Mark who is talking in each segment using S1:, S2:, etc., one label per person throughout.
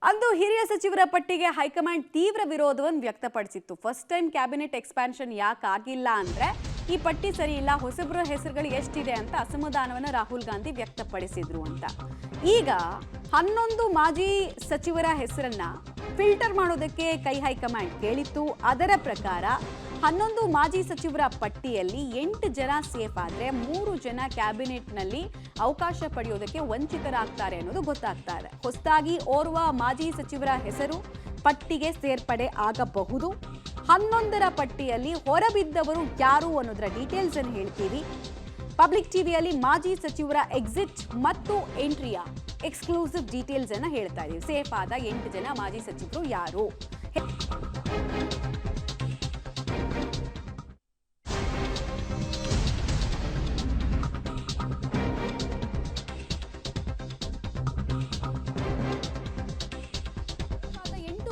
S1: ಅಂದು ಹಿರಿಯ ಸಚಿವರ ಪಟ್ಟಿಗೆ ಹೈಕಮಾಂಡ್ ತೀವ್ರ ವಿರೋಧವನ್ನು ವ್ಯಕ್ತಪಡಿಸಿತ್ತು. ಫಸ್ಟ್ ಟೈಮ್ ಕ್ಯಾಬಿನೆಟ್ ಎಕ್ಸ್ಪಾನ್ಷನ್ ಯಾಕೆ ಆಗಿಲ್ಲ ಅಂದ್ರೆ ಈ ಪಟ್ಟಿ ಸರಿ ಇಲ್ಲ, ಹೊಸಬ್ರ ಹೆಸರುಗಳು ಎಷ್ಟಿದೆ ಅಂತ ಅಸಮಾಧಾನವನ್ನು ರಾಹುಲ್ ಗಾಂಧಿ ವ್ಯಕ್ತಪಡಿಸಿದ್ರು ಅಂತ. ಈಗ 11 ಮಾಜಿ ಸಚಿವರ ಹೆಸರನ್ನ ಫಿಲ್ಟರ್ ಮಾಡೋದಕ್ಕೆ ಹೈಕಮಾಂಡ್ ಕೇಳಿತ್ತು. ಅದರ ಪ್ರಕಾರ 11 ಮಾಜಿ ಸಚಿವರ ಪಟ್ಟಿಯಲ್ಲಿ 8 ಜನ ಸೇಫ್ ಆದರೆ 3 ಜನ ಕ್ಯಾಬಿನೆಟ್ನಲ್ಲಿ ಅವಕಾಶ ಪಡೆಯೋದಕ್ಕೆ ವಂಚಿತರಾಗ್ತಾರೆ ಅನ್ನೋದು ಗೊತ್ತಾಗ್ತಾ ಇದೆ. ಹೊಸದಾಗಿ ಓರ್ವ ಮಾಜಿ ಸಚಿವರ ಹೆಸರು ಪಟ್ಟಿಗೆ ಸೇರ್ಪಡೆ ಆಗಬಹುದು. 11ರ ಪಟ್ಟಿಯಲ್ಲಿ ಹೊರಬಿದ್ದವರು ಯಾರು ಅನ್ನೋದರ ಡೀಟೇಲ್ಸ್ ಅನ್ನು ಹೇಳ್ತೀವಿ. ಪಬ್ಲಿಕ್ ಟಿವಿಯಲ್ಲಿ ಮಾಜಿ ಸಚಿವರ ಎಕ್ಸಿಟ್ ಮತ್ತು ಎಂಟ್ರಿಯ ಎಕ್ಸ್ಕ್ಲೂಸಿವ್ ಡೀಟೇಲ್ಸ್ ಅನ್ನು ಹೇಳ್ತಾ ಇದೀವಿ. ಸೇಫ್ ಆದ 8 ಜನ ಮಾಜಿ ಸಚಿವರು ಯಾರು?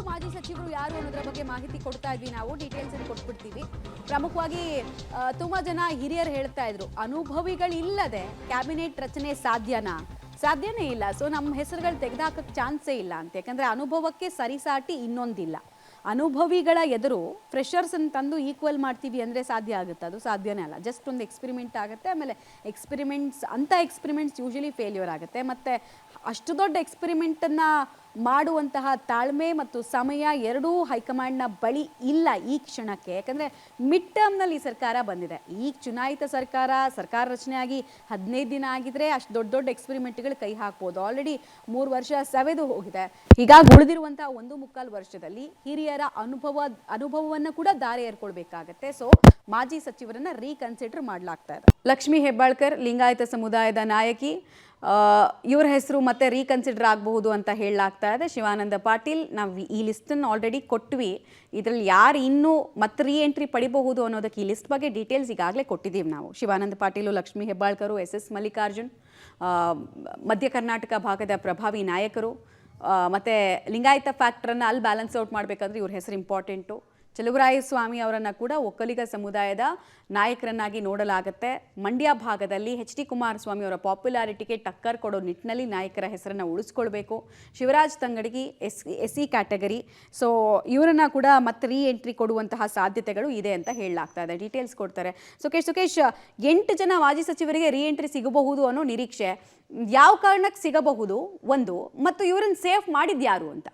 S1: ಮಾಜಿ ಸಚಿವರು ಯಾರು ಅನ್ನೋದ್ರ ಬಗ್ಗೆ ಮಾಹಿತಿ ಕೊಡ್ತಾ ಇದ್ವಿ. ನಾವು ಡೀಟೇಲ್ಸ್ ಅನ್ನು ಕೊಟ್ಬಿಡ್ತೀವಿ. ಪ್ರಮುಖವಾಗಿ ತುಂಬಾ ಜನ ಹಿರಿಯರು ಹೇಳ್ತಾ ಇದ್ರು, ಅನುಭವಿಗಳಿಲ್ಲದೆ ಕ್ಯಾಬಿನೆಟ್ ರಚನೆ ಸಾಧ್ಯನೇ ಇಲ್ಲ. ಸೊ ನಮ್ಮ ಹೆಸರುಗಳು ತೆಗೆದುಹಾಕಕ್ಕೆ ಚಾನ್ಸೇ ಇಲ್ಲ ಅಂತ. ಯಾಕಂದ್ರೆ ಅನುಭವಕ್ಕೆ ಸರಿಸಾಟಿ ಇನ್ನೊಂದಿಲ್ಲ. ಅನುಭವಿಗಳ ಎದುರು ಫ್ರೆಷರ್ಸ್ ಅನ್ನು ತಂದು ಈಕ್ವಲ್ ಮಾಡ್ತೀವಿ ಅಂದರೆ ಸಾಧ್ಯ ಆಗುತ್ತೆ? ಅದು ಸಾಧ್ಯನೇ ಅಲ್ಲ. ಜಸ್ಟ್ ಒಂದು ಎಕ್ಸ್ಪೆರಿಮೆಂಟ್ ಆಗುತ್ತೆ. ಆಮೇಲೆ ಎಕ್ಸ್ಪೆರಿಮೆಂಟ್ಸ್ ಯೂಶಲಿ ಫೇಲ್ಯೂರ್ ಆಗುತ್ತೆ. ಮತ್ತು ಅಷ್ಟು ದೊಡ್ಡ ಎಕ್ಸ್ಪೆರಿಮೆಂಟನ್ನು ಮಾಡುವಂತಹ ತಾಳ್ಮೆ ಮತ್ತು ಸಮಯ ಎರಡೂ ಹೈಕಮಾಂಡ್ನ ಬಳಿ ಇಲ್ಲ ಈ ಕ್ಷಣಕ್ಕೆ. ಯಾಕಂದರೆ ಮಿಡ್ ಟರ್ಮ್ನಲ್ಲಿ ಸರ್ಕಾರ ಬಂದಿದೆ. ಈಗ ಚುನಾಯಿತ ಸರ್ಕಾರ ರಚನೆ ಆಗಿ 15 ದಿನ ಆಗಿದ್ರೆ ಅಷ್ಟು ದೊಡ್ಡ ಎಕ್ಸ್ಪೆರಿಮೆಂಟ್ಗಳು ಕೈ ಹಾಕ್ಬೋದು. ಆಲ್ರೆಡಿ 3 ವರ್ಷ ಸವೆದು ಹೋಗಿದೆ. ಹೀಗಾಗಿ ಉಳಿದಿರುವಂತಹ 1.25 ವರ್ಷದಲ್ಲಿ ಹಿರಿಯರ ಅನುಭವವನ್ನು ಕೂಡ ದಾರಿ ಏರ್ಕೊಳ್ಬೇಕಾಗತ್ತೆ. ಸೊ ಮಾಜಿ ಸಚಿವರನ್ನ ರೀಕನ್ಸಿಡರ್ ಮಾಡಲಾಗ್ತಾ ಇದೆ. ಲಕ್ಷ್ಮೀ ಹೆಬ್ಬಾಳ್ಕರ್ ಲಿಂಗಾಯತ ಸಮುದಾಯದ ನಾಯಕಿ, ಇವರ ಹೆಸರು ಮತ್ತೆ ರೀಕನ್ಸಿಡರ್ ಆಗಬಹುದು ಅಂತ ಹೇಳಲಾಗ್ತಾ ಇದೆ. ಶಿವಾನಂದ ಪಾಟೀಲ್, ನಾವು ಈ ಲಿಸ್ಟನ್ನು ಆಲ್ರೆಡಿ ಕೊಟ್ವಿ. ಇದರಲ್ಲಿ ಯಾರು ಇನ್ನೂ ಮತ್ತೆ ರೀ ಎಂಟ್ರಿ ಪಡಿಬಹುದು ಅನ್ನೋದಕ್ಕೆ ಈ ಲಿಸ್ಟ್ ಬಗ್ಗೆ ಡೀಟೇಲ್ಸ್ ಈಗಾಗಲೇ ಕೊಟ್ಟಿದ್ದೀವಿ ನಾವು. ಶಿವಾನಂದ ಪಾಟೀಲು, ಲಕ್ಷ್ಮೀ ಹೆಬ್ಬಾಳ್ಕರು, ಎಸ್ ಮಲ್ಲಿಕಾರ್ಜುನ್, ಮಧ್ಯ ಕರ್ನಾಟಕ ಭಾಗದ ಪ್ರಭಾವಿ ನಾಯಕರು, ಮತ್ತು ಲಿಂಗಾಯತ ಫ್ಯಾಕ್ಟ್ರನ್ನು ಅಲ್ಲಿ ಬ್ಯಾಲೆನ್ಸ್ ಔಟ್ ಮಾಡಬೇಕಂದ್ರೆ ಇವ್ರ ಹೆಸರು ಇಂಪಾರ್ಟೆಂಟು. ಚಲುವರಾಯಸ್ವಾಮಿ ಅವರನ್ನು ಕೂಡ ಒಕ್ಕಲಿಗ ಸಮುದಾಯದ ನಾಯಕರನ್ನಾಗಿ ನೋಡಲಾಗುತ್ತೆ. ಮಂಡ್ಯ ಭಾಗದಲ್ಲಿ HD ಕುಮಾರಸ್ವಾಮಿ ಅವರ ಪಾಪ್ಯುಲಾರಿಟಿಗೆ ಟಕ್ಕರ್ ಕೊಡೋ ನಿಟ್ಟಿನಲ್ಲಿ ನಾಯಕರ ಹೆಸರನ್ನು ಉಳಿಸ್ಕೊಳ್ಬೇಕು. Shivaraj Tangadagi SC category. So ಇವರನ್ನು ಕೂಡ ಮತ್ತೆ ರೀ ಎಂಟ್ರಿ ಕೊಡುವಂತಹ ಸಾಧ್ಯತೆಗಳು ಇದೆ ಅಂತ ಹೇಳಲಾಗ್ತಾ ಇದೆ. ಡೀಟೇಲ್ಸ್ ಕೊಡ್ತಾರೆ ಸುಕೇಶ್. 8 ಜನ ಮಾಜಿ ಸಚಿವರಿಗೆ ರೀ ಎಂಟ್ರಿ ಸಿಗಬಹುದು ಅನ್ನೋ ನಿರೀಕ್ಷೆ ಯಾವ ಕಾರಣಕ್ಕೆ ಸಿಗಬಹುದು ಒಂದು, ಮತ್ತು ಇವರನ್ನು ಸೇಫ್ ಮಾಡಿದ್ಯಾರು ಅಂತ?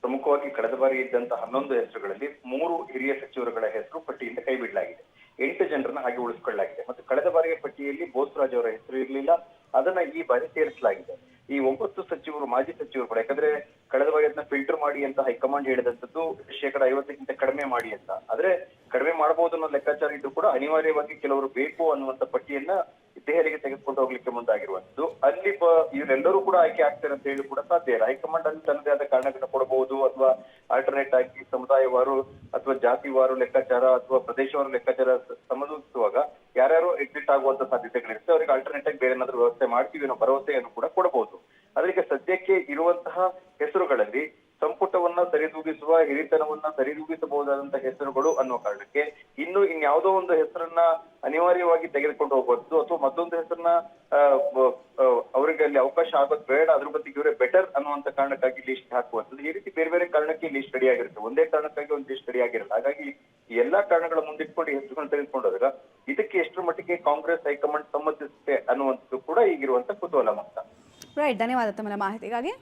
S2: ಪ್ರಮುಖವಾಗಿ ಕಳೆದ ಬಾರಿ ಇದ್ದಂತಹ 11 ಹೆಸರುಗಳಲ್ಲಿ 3 ಹಿರಿಯ ಸಚಿವರುಗಳ ಹೆಸರು ಪಟ್ಟಿಯಿಂದ ಕೈಬಿಡಲಾಗಿದೆ. 8 ಜನರನ್ನ ಹಾಗೆ ಉಳಿಸಿಕೊಳ್ಳಲಾಗಿದೆ. ಮತ್ತು ಕಳೆದ ಬಾರಿಯ ಪಟ್ಟಿಯಲ್ಲಿ ಬೋಸರಾಜ್ ಅವರ ಹೆಸರು ಇರಲಿಲ್ಲ, ಅದನ್ನ ಈ ಬಾರಿ ಸೇರಿಸಲಾಗಿದೆ. ಈ 9 ಸಚಿವರು ಮಾಜಿ ಸಚಿವರುಗಳು, ಯಾಕಂದ್ರೆ ಕಳೆದ ಬಾರಿ ಅದನ್ನ ಫಿಲ್ಟರ್ ಮಾಡಿ ಅಂತ ಹೈಕಮಾಂಡ್ ಹೇಳಿದಂತದ್ದು 50% ಕಡಿಮೆ ಮಾಡಿ ಅಂತ. ಆದ್ರೆ ಕಡಿಮೆ ಮಾಡಬಹುದು ಅನ್ನೋ ಲೆಕ್ಕಾಚಾರ ಇದ್ದು ಕೂಡ ಅನಿವಾರ್ಯವಾಗಿ ಕೆಲವರು ಬೇಕು ಅನ್ನುವಂತ ಪಟ್ಟಿಯನ್ನ ದೆಹಲಿಗೆ ತೆಗೆದುಕೊಂಡು ಹೋಗ್ಲಿಕ್ಕೆ ಮುಂದಾಗಿರುವಂತದ್ದು. ಅಲ್ಲಿ ಇವರೆಲ್ಲರೂ ಕೂಡ ಆಯ್ಕೆ ಆಗ್ತಾರೆ ಅಂತ ಹೇಳಿ ಕೂಡ ಸಾಧ್ಯ ಇಲ್ಲ. ಹೈಕಮಾಂಡ್ ಅಲ್ಲಿ ತನ್ನದೇ ಆದ ಕಾರಣಗಳನ್ನ ಕೊಡಬಹುದು, ಅಥವಾ ಆಲ್ಟರ್ನೇಟ್ ಆಗಿ ಸಮುದಾಯವಾರು ಅಥವಾ ಜಾತಿವಾರು ಲೆಕ್ಕಾಚಾರ ಅಥವಾ ಪ್ರದೇಶವಾರು ಲೆಕ್ಕಾಚಾರ ಸಂಬಂಧಿಸುವಾಗ ಯಾರ್ಯಾರು ಎಕ್ಸಿಟ್ ಆಗುವಂತ ಸಾಧ್ಯತೆಗಳಿರುತ್ತೆ. ಅವರಿಗೆ ಆಲ್ಟರ್ನೇಟ್ ಆಗಿ ಬೇರೆ ಏನಾದ್ರು ವ್ಯವಸ್ಥೆ ಮಾಡ್ತೀವಿ ಅನ್ನೋ ಭರವಸೆಯನ್ನು ಕೂಡ ಕೊಡಬಹುದು. ಅದಕ್ಕೆ ಸದ್ಯಕ್ಕೆ ಇರುವಂತಹ ಹೆಸರುಗಳಲ್ಲಿ ಸಂಪುಟವನ್ನ ಸರಿದೂಗಿಸುವ, ಹಿರಿತನವನ್ನ ಸರಿದೂಗಿಸಬಹುದಾದಂತಹ ಹೆಸರುಗಳು ಅನ್ನೋ ಕಾರಣಕ್ಕೆ ಇನ್ಯಾವುದೋ ಒಂದು ಹೆಸರನ್ನ ಅನಿವಾರ್ಯವಾಗಿ ತೆಗೆದುಕೊಂಡು ಹೋಗುವಂಥದ್ದು, ಅಥವಾ ಮತ್ತೊಂದು ಹೆಸರನ್ನ ಅವರಿಗೆ ಅಲ್ಲಿ ಅವಕಾಶ ಆಗೋದು ಬೇಡ, ಅದ್ರ ಬದಲಿಗೆ ಇವರೇ ಬೆಟರ್ ಅನ್ನುವಂತ ಕಾರಣಕ್ಕಾಗಿ ಲಿಸ್ಟ್ ಹಾಕುವಂಥದ್ದು. ಈ ರೀತಿ ಬೇರೆ ಬೇರೆ ಕಾರಣಕ್ಕೆ ಲಿಸ್ಟ್ ರೆಡಿ ಆಗಿರುತ್ತೆ. ಒಂದೇ ಕಾರಣಕ್ಕಾಗಿ ಒಂದು ಲಿಸ್ಟ್ ರೆಡಿ ಆಗಿರಲ್ಲ. ಹಾಗಾಗಿ ಈ ಎಲ್ಲಾ ಕಾರಣಗಳ ಮುಂದಿಟ್ಕೊಂಡು ಹೆಸರುಗಳನ್ನ ತೆಗೆದುಕೊಂಡಾಗ ಇದಕ್ಕೆ ಎಷ್ಟರ ಮಟ್ಟಿಗೆ ಕಾಂಗ್ರೆಸ್ ಹೈಕಮಾಂಡ್ ಸಮ್ಮತಿಸುತ್ತೆ ಅನ್ನುವಂಥದ್ದು ಕೂಡ ಈಗಿರುವಂತ ಕುತೂಹಲ ಮಾತ್ರ.
S1: ರೈಟ್, ಧನ್ಯವಾದ ತಮ್ಮ ಮಾಹಿತಿಗಾಗಿ.